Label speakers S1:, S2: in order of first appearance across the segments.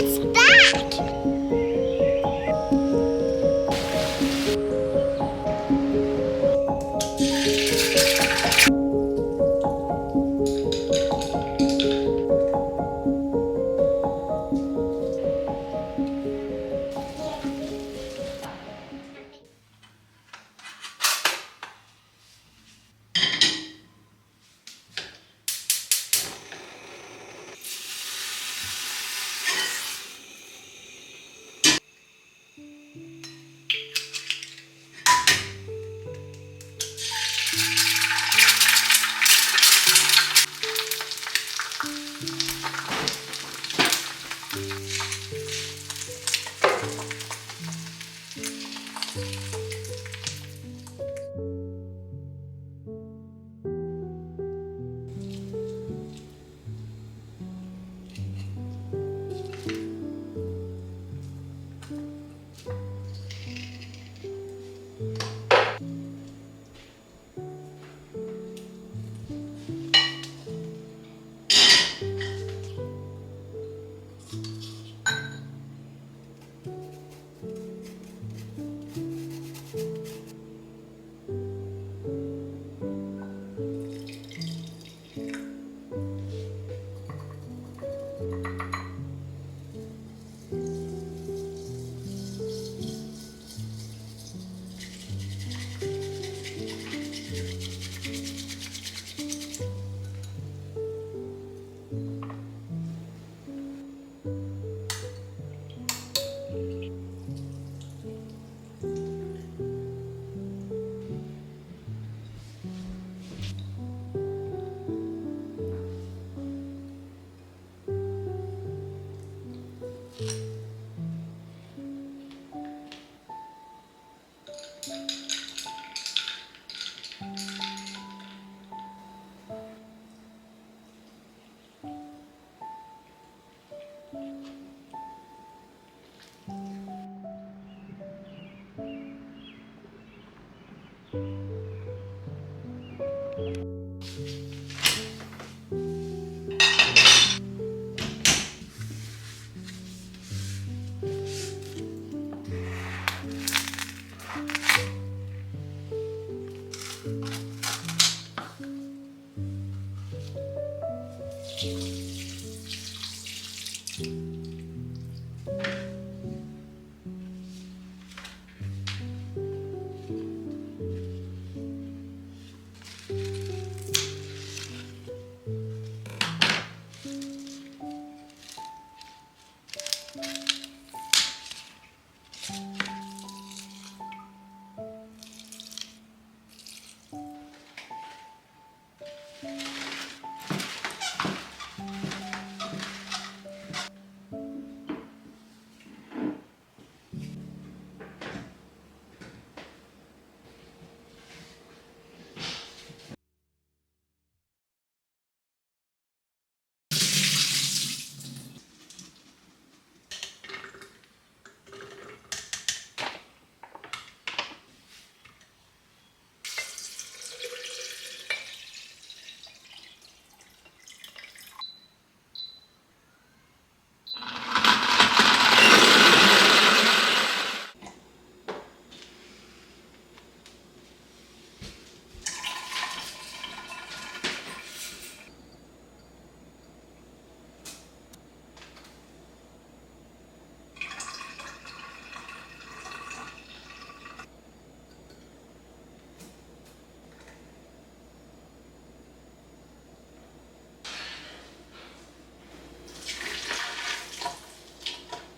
S1: It's back!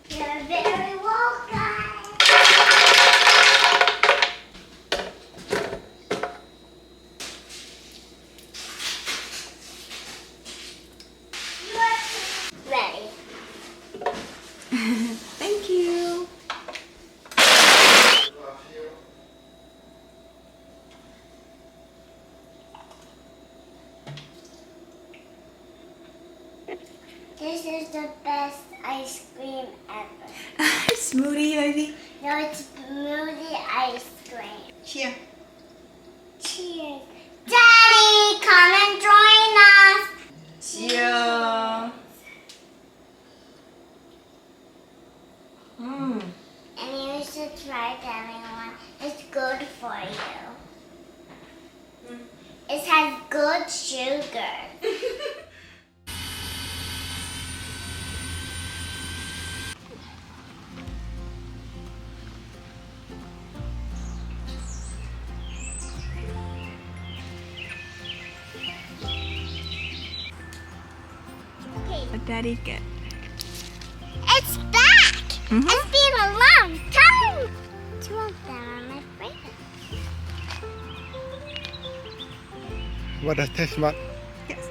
S1: You're very welcome. Ready.
S2: Thank you.
S1: This is the best ice cream ever.
S2: Smoothie, baby.
S1: No, it's smoothie ice cream.
S2: Here.
S1: Cheers. Daddy, come and join us.
S2: Cheers.
S1: should try it, everyone. It's good for you. It has good sugar. Okay,
S2: What Daddy get?
S1: it's back.
S2: Mhm.
S1: It's been a long time. Two of them are my friends.
S3: What does taste like?
S2: Yes.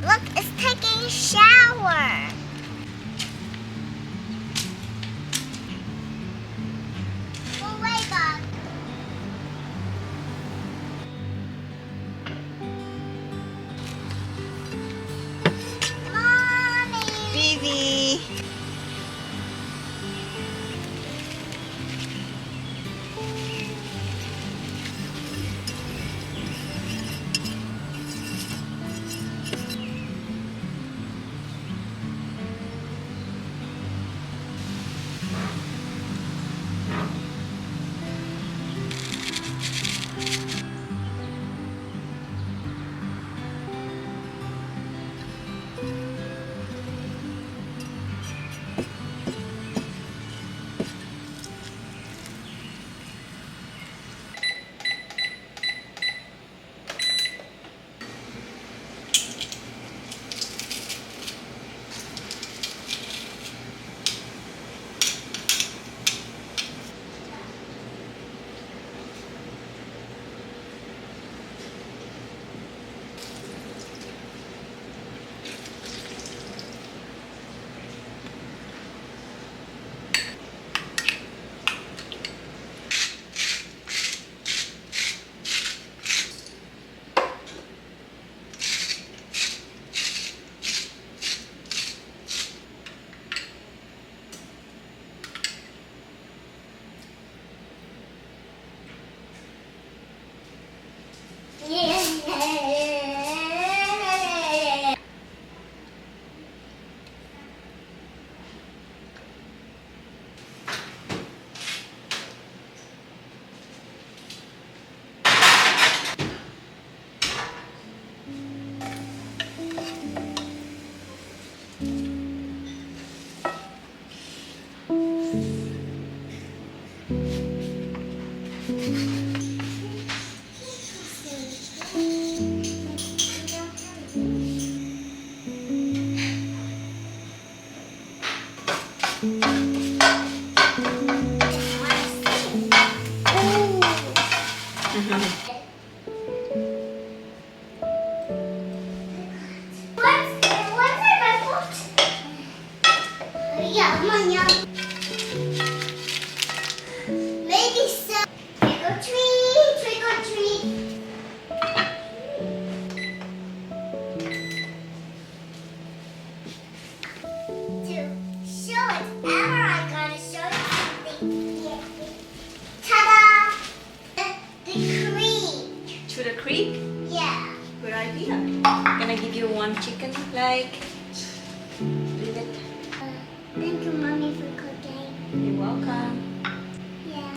S1: Look, it's taking a shower. Go away, Bob. Mommy.
S2: Vivi.
S1: Yeah. What's in my book? Yeah, come on, yeah. Maybe so. Trick or treat, trick or treat. To show it ever, I'm gonna show you something here. Ta-da! The cream.
S2: To the creek?
S1: Yeah.
S2: Good idea. Gonna give you one chicken leg. Leave it.
S1: Thank you, Mommy, for cooking.
S2: You're welcome.
S1: Yeah.